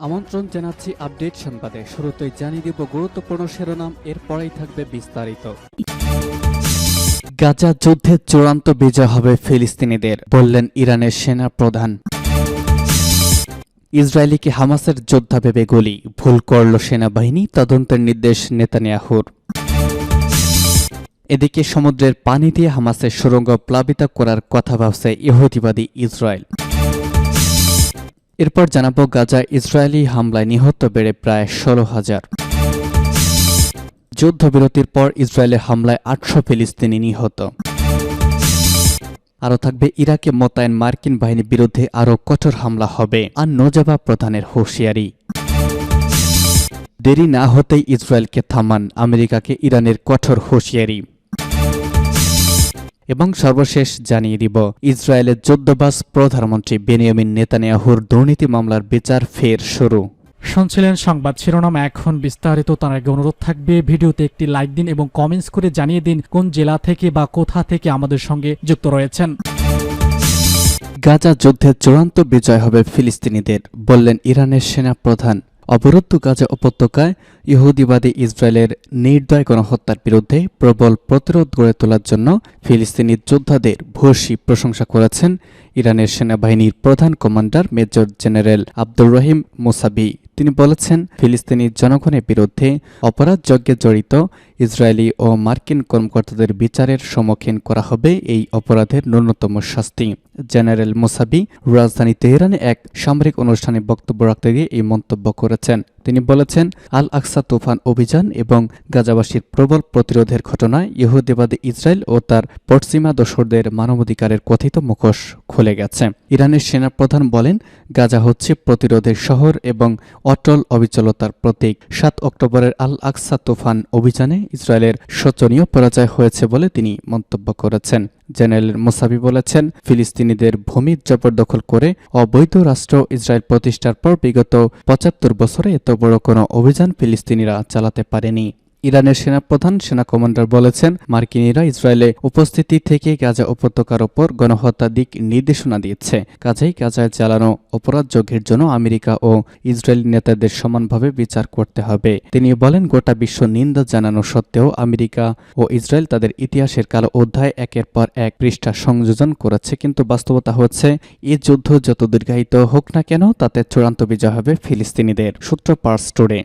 আমন্ত্রণ জানাচ্ছি আপডেট সংবাদে। শুরুতেই জানিয়ে দিব গুরুত্বপূর্ণ শিরোনাম, এরপরেই থাকবে বিস্তারিত। গাজা যুদ্ধে চূড়ান্ত বিজয় হবে ফিলিস্তিনিদের, বললেন ইরানের সেনা প্রধান। ইসরায়েলিকে হামাসের যোদ্ধা ভেবে গুলি, ভুল করল সেনাবাহিনী, তদন্তের নির্দেশ নেতানিয়াহুর। এদিকে সমুদ্রের পানি দিয়ে হামাসের সুড়ঙ্গ প্লাবিত করার কথা ভাবছে ইহুদিবাদী ইসরায়েল। এরপর জানাবো গাজায় ইসরায়েলি হামলায় নিহত বেড়ে প্রায় 16,000। যুদ্ধবিরতির পর ইসরায়েলের হামলায় 800 ফিলিস্তিনি নিহত। আরও থাকবে ইরাকে মোতায়েন মার্কিন বাহিনীর বিরুদ্ধে আরও কঠোর হামলা হবে, আর নজাবা প্রধানের হুঁশিয়ারি। দেরি না হতেই ইসরায়েলকে থামান, আমেরিকাকে ইরানের কঠোর হুঁশিয়ারি। এবং সর্বশেষ জানিয়ে দিব ইসরায়েলের যুদ্ধবাজ প্রধানমন্ত্রী বেনিয়ামিন নেতানিয়াহুর দুর্নীতি মামলার বিচার ফের শুরু। শুনছিলেন সংবাদ শিরোনাম, এখন বিস্তারিত। তার আগে অনুরোধ থাকবে ভিডিওতে একটি লাইক দিন এবং কমেন্টস করে জানিয়ে দিন কোন জেলা থেকে বা কোথা থেকে আমাদের সঙ্গে যুক্ত রয়েছেন। গাজা যুদ্ধে চূড়ান্ত বিজয় হবে ফিলিস্তিনিদের, বললেন ইরানের সেনা প্রধান। অবরুদ্ধ গাজা উপত্যকায় ইহুদিবাদী ইসরায়েলের নির্দয় গণহত্যার বিরুদ্ধে প্রবল প্রতিরোধ গড়ে তোলার জন্য ফিলিস্তিনি যোদ্ধাদের ভূয়সী প্রশংসা করেছেন ইরানের সেনাবাহিনীর প্রধান commander major general Abdur Rahim মুসাবি। তিনি বলেছেন, ফিলিস্তিনি জনগণের বিরুদ্ধে অপরাধযজ্ঞে জড়িত ইসরায়েলি ও মার্কিন কর্মকর্তাদের বিচারের সম্মুখীন করা হবে এই অপরাধের ন্যূনতম শাস্তি। জেনারেল মুসাবি রাজধানী তেহরানে এক সামরিক অনুষ্ঠানে বক্তব্য রাখতে গিয়ে এই মন্তব্য করেছেন। তিনি বলেছেন, আল আকসা তুফান অভিযান এবং গাজাবাসীর প্রবল প্রতিরোধের ঘটনায় ইহুদিবাদী ইসরায়েল ও তার পশ্চিমা দোসরদের মানবাধিকারের কথিত মুখোশ খুলে গেছে। ইরানের সেনাপ্রধান বলেন, গাজা হচ্ছে প্রতিরোধের শহর এবং অটল অবিচলতার প্রতীক। 7 অক্টোবরের আল আকসা তুফান অভিযানে ইসরায়েলের শোচনীয় পরাজয় হয়েছে বলে তিনি মন্তব্য করেছেন। জেনারেল মুসাবি বলেছেন, ফিলিস্তিনিদের ভূমি জবরদখল করে অবৈধ রাষ্ট্র ইসরায়েল প্রতিষ্ঠার পর বিগত 75 বছরে এত বড় কোনো অভিযান ফিলিস্তিনিরা চালাতে পারেনি। ইরানের সেনাপ্রধান সেনা কমান্ডার বলেছেন, মার্কিনিরা ইসরায়েলে উপস্থিতি থেকে গাজা উপত্যকার ওপর গণহত্যা দিক নির্দেশনা দিচ্ছে। কাজেই গাজায় চালানো অপরাধযজ্ঞের জন্য আমেরিকা ও ইসরায়েলি নেতাদের সমানভাবে বিচার করতে হবে। তিনি বলেন, গোটা বিশ্ব নিন্দা জানানো সত্ত্বেও আমেরিকা ও ইসরায়েল তাদের ইতিহাসের কালো অধ্যায় একের পর এক পৃষ্ঠা সংযোজন করেছে, কিন্তু বাস্তবতা হচ্ছে এই যুদ্ধ যত দীর্ঘায়িত হোক না কেন তাতে চূড়ান্ত বিজয় হবে ফিলিস্তিনিদের। সূত্র পার্স টুডে।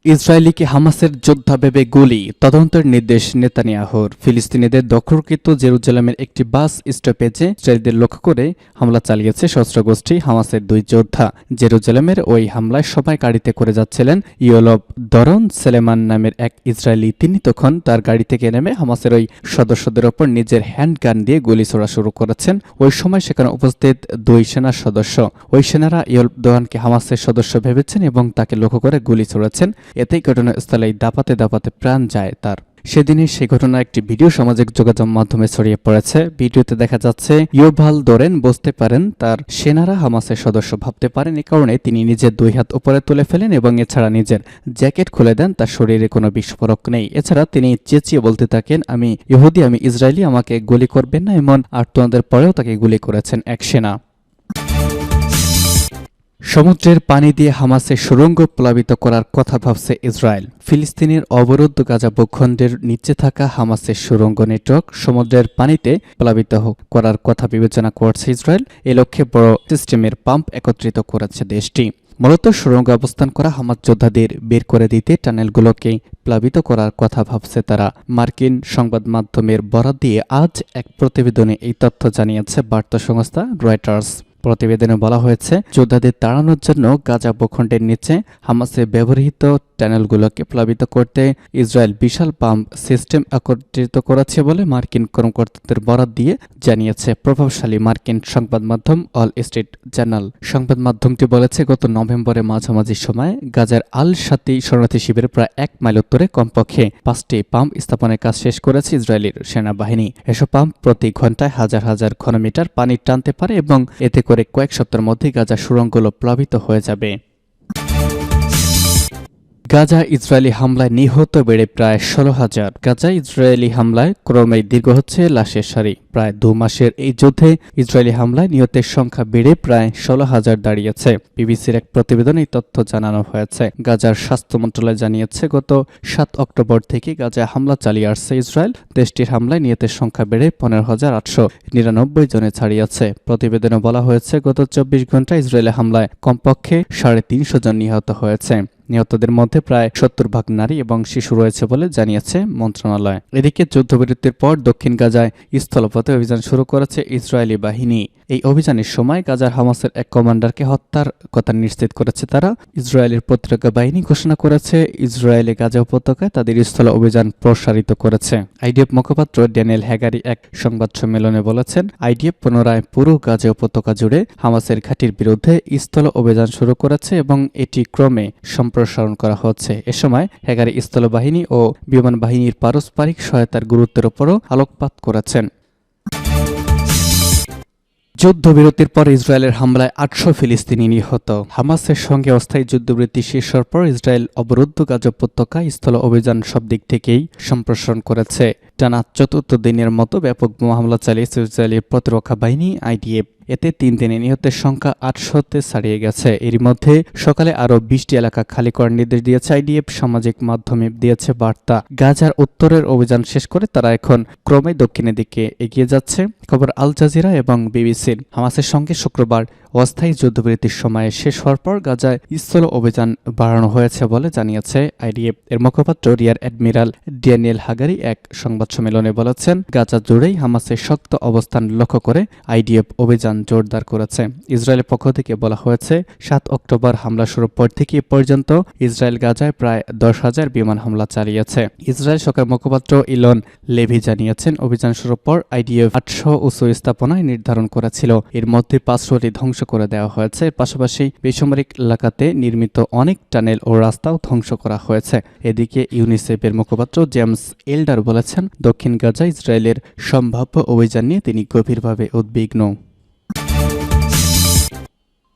ইসরায়েলিকে হামাসের যোদ্ধা ভেবে গুলি, তদন্তের নির্দেশ নেতানিয়াহুর। ফিলিস্তিনিদের দখলকৃত জেরুজালেমের একটি বাস স্টপেজে ইসরায়েলিদের লক্ষ্য করে হামলা চালিয়েছে সশস্ত্র গোষ্ঠী হামাসের 2 যোদ্ধা। জেরুজালেমের ওই হামলায় সবাই গাড়িতে করে যাচ্ছিলেন। ইয়োলব দরন সেলেমান নামের এক ইসরায়েলি। তিনি তখন তার গাড়ি থেকে নেমে হামাসের ওই সদস্যদের ওপর নিজের হ্যান্ডগান দিয়ে গুলি ছোড়া শুরু করেছেন। ওই সময় সেখানে উপস্থিত 2 সেনা সদস্য। ওই সেনারা ইয়োলব দরনকে হামাসের সদস্য ভেবেছেন এবং তাকে লক্ষ্য করে গুলি ছুড়েছেন। এতেই ঘটনাস্থলেই দাপাতে দাপাতে প্রাণ যায় তার। সেদিনই সেই ঘটনার একটি ভিডিও সামাজিক যোগাযোগ মাধ্যমে ছড়িয়ে পড়েছে। ভিডিওতে দেখা যাচ্ছে ইয়োভাল দোরেন বুঝতে পারেন তার সেনারা হামাসের সদস্য ভাবতে পারেন, এ কারণে তিনি নিজের 2 হাত উপরে তুলে ফেলেন এবং এছাড়া নিজের জ্যাকেট খুলে দেন। তার শরীরে কোনো বিস্ফোরক নেই। এছাড়া তিনি চেঁচিয়ে বলতে থাকেন, আমি ইহুদি, আমি ইসরায়েলি, আমাকে গুলি করবেন না। এমন আর্তনাদের পরেও তাকে গুলি করেছেন এক সেনা। সমুদ্রের পানি দিয়ে হামাসের সুড়ঙ্গ প্লাবিত করার কথা ভাবছে ইসরায়েল। ফিলিস্তিনের অবরুদ্ধ গাজা ভূখণ্ডের নিচে থাকা হামাসের সুড়ঙ্গ নেটওয়ার্ক সমুদ্রের পানিতে প্লাবিত করার কথা বিবেচনা করছে ইসরায়েল। এ লক্ষ্যে বড় সিস্টেমের পাম্প একত্রিত করেছে দেশটি। মূলত সুড়ঙ্গ অবস্থান করা হামাস যোদ্ধাদের বের করে দিতে টানেলগুলোকে প্লাবিত করার কথা ভাবছে তারা। মার্কিন সংবাদ মাধ্যমের বরাত দিয়ে আজ এক প্রতিবেদনে এই তথ্য জানিয়েছে বার্তা সংস্থা রয়টার্স। প্রতিবেদনে বলা হয়েছে, যোদ্ধাদের তাড়ানোর জন্য গাজা ভূখণ্ডের নিচে হামাসের ব্যবহৃত টানেলগুলোকে প্লাবিত করতে ইসরায়েল বিশাল পাম্প সিস্টেম একত্রিত করেছে বলে মার্কিন কর্মকর্তাদের বরাত দিয়ে জানিয়েছে প্রভাবশালী মার্কিন সংবাদ মাধ্যম অল স্ট্রিট জার্নাল। সংবাদ মাধ্যমটি বলেছে, গত নভেম্বরের মাঝামাঝি সময়ে গাজার আল শাতি শরণার্থী শিবিরে প্রায় 1 মাইল উত্তরে কমপক্ষে 5টি পাম্প স্থাপনের কাজ শেষ করেছে ইসরায়েলের সেনাবাহিনী। এসব পাম্প প্রতি ঘন্টায় হাজার হাজার ঘনমিটার পানি টানতে পারে এবং এতে করে কয়েক সপ্তাহের মধ্যে গাজা সুড়ঙ্গগুলো প্লাবিত হয়ে যাবে। গাজা ইসরায়েলি হামলায় নিহত বেড়ে প্রায় 16,000। গাজা ইসরায়েলি হামলায় ক্রমেই দীর্ঘ হচ্ছে লাশের সারি। প্রায় 2 মাসের এই যুদ্ধে ইসরায়েলি হামলায় নিহতের সংখ্যা বেড়ে প্রায় 16,000 দাঁড়িয়েছে। বিবিসির এক প্রতিবেদনে এই তথ্য জানানো হয়েছে। গাজার স্বাস্থ্য মন্ত্রণালয় জানিয়েছে, গত 7 অক্টোবর থেকে গাজায় হামলা চালিয়ে আসছে ইসরায়েল। দেশটির হামলায় নিহতের সংখ্যা বেড়ে 15,899 জনে ছাড়িয়েছে। প্রতিবেদনে বলা হয়েছে, গত 24 ঘন্টায় ইসরায়েলি হামলায় কমপক্ষে 350 জন নিহত হয়েছে। নিহতদের মধ্যে প্রায় 70% নারী এবং শিশু রয়েছে বলে জানিয়েছে মন্ত্রণালয়। এদিকে যুদ্ধবিরতির পর দক্ষিণ গাজায় স্থলপথে অভিযান শুরু করেছে ইসরায়েলি বাহিনী। এই অভিযানের সময় গাজার হামাসের এক কমান্ডারকে হত্যার কথা নিশ্চিত করেছে তারা। ইসরায়েলের প্রতিরক্ষা বাহিনী ঘোষণা করেছে, ইসরায়েলে গাজা উপত্যকায় তাদের স্থল অভিযান প্রসারিত করেছে। আইডিএফ মুখপাত্র ড্যানিয়েল হ্যাগারি এক সংবাদ সম্মেলনে বলেছেন, আইডিএফ পুনরায় পুরো গাজা উপত্যকা জুড়ে হামাসের ঘাঁটির বিরুদ্ধে স্থল অভিযান শুরু করেছে এবং এটি ক্রমে সম্প্রসারণ করা হচ্ছে। এ সময় হ্যাগারি স্থলবাহিনী ও বিমান বাহিনীর পারস্পরিক সহায়তার গুরুত্বের উপরও আলোকপাত করেছেন। যুদ্ধবিরতির পর ইসরায়েলের হামলায় 800 ফিলিস্তিনি নিহত। হামাসের সঙ্গে অস্থায়ী যুদ্ধবিরতি শেষ হওয়ার পর ইসরায়েল অবরুদ্ধ গাজা উপত্যকায় স্থল অভিযান সব দিক থেকেই সম্প্রসারণ করেছে। টানা 4র্থ দিনের মতো ব্যাপক বোমা হামলা চালিয়েছে ইসরায়েলের প্রতিরক্ষা বাহিনী আইডিএফ। এতে 3 দিনে নিহতের সংখ্যা 800-তে ছাড়িয়ে গেছে। এরই মধ্যে সকালে আরও 20টি এলাকা খালি করার নির্দেশ দিয়েছে আইডিএফ। সামাজিক মাধ্যমে দিয়েছে বার্তা, গাজার উত্তরের অভিযান শেষ করে তারা এখন ক্রমে দক্ষিণের দিকে এগিয়ে যাচ্ছে। খবর আল জাজিরা এবং বিবিসির। হামাসের সঙ্গে শুক্রবার অস্থায়ী যুদ্ধবিরতির সময়ে শেষ হওয়ার পর গাজায় স্থল অভিযান বাড়ানো হয়েছে বলে জানিয়েছে আইডিএফ। এর মুখপাত্র রিয়ার অ্যাডমিরাল ড্যানিয়েল হাগারি এক সংবাদ সম্মেলনে বলেছেন, গাজা জুড়েই হামাসের শক্ত অবস্থান লক্ষ্য করে আইডিএফ অভিযান জোরদার করেছে। ইসরায়েলের পক্ষ থেকে বলা হয়েছে, 7 অক্টোবর হামলা শুরুর পর থেকে পর্যন্ত ইসরায়েল গাজায় প্রায় 10,000 বিমান হামলা চালিয়েছে। ইসরায়েল সরকার মুখপাত্র ইলন লেভি জানিয়েছেন, অভিযান শুরুর পর আইডিএফ 800 উঁচু স্থাপনায় নির্ধারণ করেছিল। এর মধ্যে 500টি ধ্বংস করে দেওয়া হয়েছে। পাশাপাশি বেসামরিক এলাকাতে নির্মিত অনেক টানেল ও রাস্তাও ধ্বংস করা হয়েছে। এদিকে ইউনিসেফের মুখপাত্র জেমস এল্ডার বলেছেন, দক্ষিণ গাজা ইসরায়েলের সম্ভাব্য অভিযান নিয়ে তিনি গভীরভাবে উদ্বিগ্ন।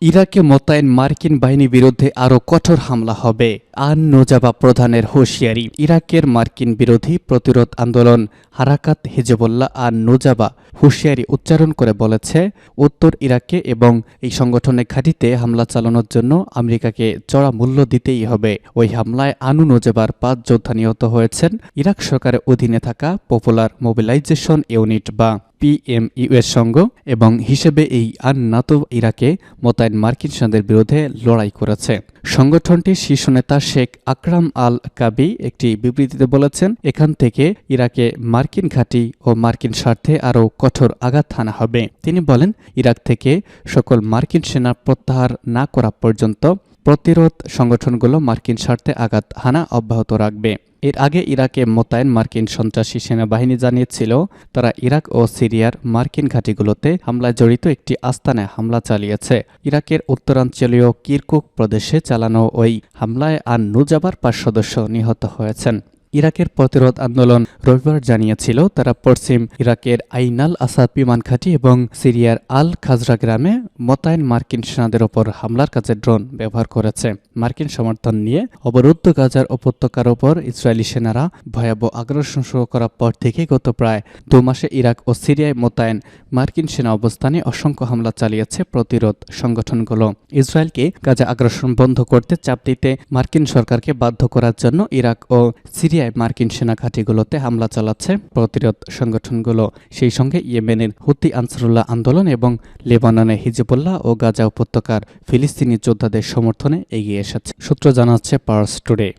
ইরাকে মোতায়েন মার্কিন বাহিনীর বিরুদ্ধে আরও কঠোর হামলা হবে, আন-নুজাবা প্রধানের হুঁশিয়ারি। ইরাকের মার্কিন বিরোধী প্রতিরোধ আন্দোলন হারাকাত হিজবুল্লাহ আন-নুজাবা হুঁশিয়ারি উচ্চারণ করে বলেছে, উত্তর ইরাকে এবং এই সংগঠনের ঘাঁটিতে হামলা চালানোর জন্য আমেরিকাকে চড়া মূল্য দিতেই হবে। ওই হামলায় আন-নুজাবার 5 যোদ্ধা নিহত হয়েছেন। ইরাক সরকারের অধীনে থাকা পপুলার মোবিলাইজেশন ইউনিট বা PMU's সঙ্গ এবং হিসেবে এই আন-নাতো ইরাকে মোতায়েন মার্কিন সেনাদের বিরুদ্ধে লড়াই করেছে। সংগঠনটির শীর্ষ নেতা শেখ আকরাম আল কাবি একটি বিবৃতিতে বলেছেন, এখান থেকে ইরাকে মার্কিন ঘাঁটি ও মার্কিন স্বার্থে আরও কঠোর আঘাত হানা হবে। তিনি বলেন, ইরাক থেকে সকল মার্কিন সেনা প্রত্যাহার না করা পর্যন্ত প্রতিরোধ সংগঠনগুলো মার্কিন স্বার্থে আঘাত হানা অব্যাহত রাখবে। এর আগে ইরাকে মোতায়েন মার্কিন সন্ত্রাসী সেনাবাহিনী জানিয়েছিল, তারা ইরাক ও সিরিয়ার মার্কিন ঘাঁটিগুলোতে হামলায় জড়িত একটি আস্তানায় হামলা চালিয়েছে। ইরাকের উত্তরাঞ্চলীয় কিরকুক প্রদেশে চালানো ওই হামলায় আন-নুজাবার 5 সদস্য নিহত হয়েছেন। ইরাকের প্রতিরোধ আন্দোলন রবিবার জানিয়েছিল, তারা পশ্চিম ইরাকের আইনাল আসাদ বিমান ঘাঁটি এবং সিরিয়ার আল খাজরা গ্রামে মোতায়েন মার্কিন সেনাদের ওপর হামলার কাজে ড্রোন ব্যবহার করেছে। মার্কিন সমর্থন নিয়ে অবরুদ্ধ গাজার উপত্যকার ওপর ইসরায়েলি সেনারা ভয়াবহ আগ্রাসন শুরু করার পর থেকে গত প্রায় 2 মাসে ইরাক ও সিরিয়ায় মোতায়েন মার্কিন সেনা অবস্থানে অসংখ্য হামলা চালিয়েছে প্রতিরোধ সংগঠনগুলো। ইসরায়েলকে গাজা আগ্রাসন বন্ধ করতে চাপ দিতে মার্কিন সরকারকে বাধ্য করার জন্য ইরাক ও সিরিয়ায় মার্কিন সেনা ঘাঁটিগুলোতে হামলা চালাচ্ছে প্রতিরোধ সংগঠনগুলো। সেই সঙ্গে ইয়েমেনের হুতি আনসারুল্লাহ আন্দোলন এবং লেবাননে হিজবুল্লাহ ও গাজা উপত্যকার ফিলিস্তিনি যোদ্ধাদের সমর্থনে এগিয়ে এসেছে, সূত্র জানাচ্ছে পার্স টুডে।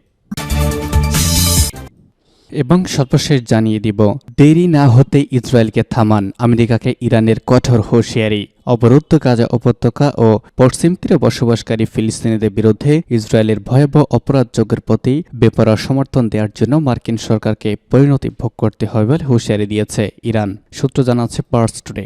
এবং সর্বশেষ জানিয়ে দিব, দেরি না হতে ইসরায়েলকে থামান, আমেরিকাকে ইরানের কঠোর হুঁশিয়ারি। অবরুদ্ধ গাজা উপত্যকা ও পশ্চিম তীরে বসবাসকারী ফিলিস্তিনিদের বিরুদ্ধে ইসরায়েলের ভয়াবহ অপরাধযোগের প্রতি বেপরোয়া সমর্থন দেওয়ার জন্য মার্কিন সরকারকে পরিণতি ভোগ করতে হবে বলে হুঁশিয়ারি দিয়েছে ইরান, সূত্র জানাচ্ছে পার্স টুডে।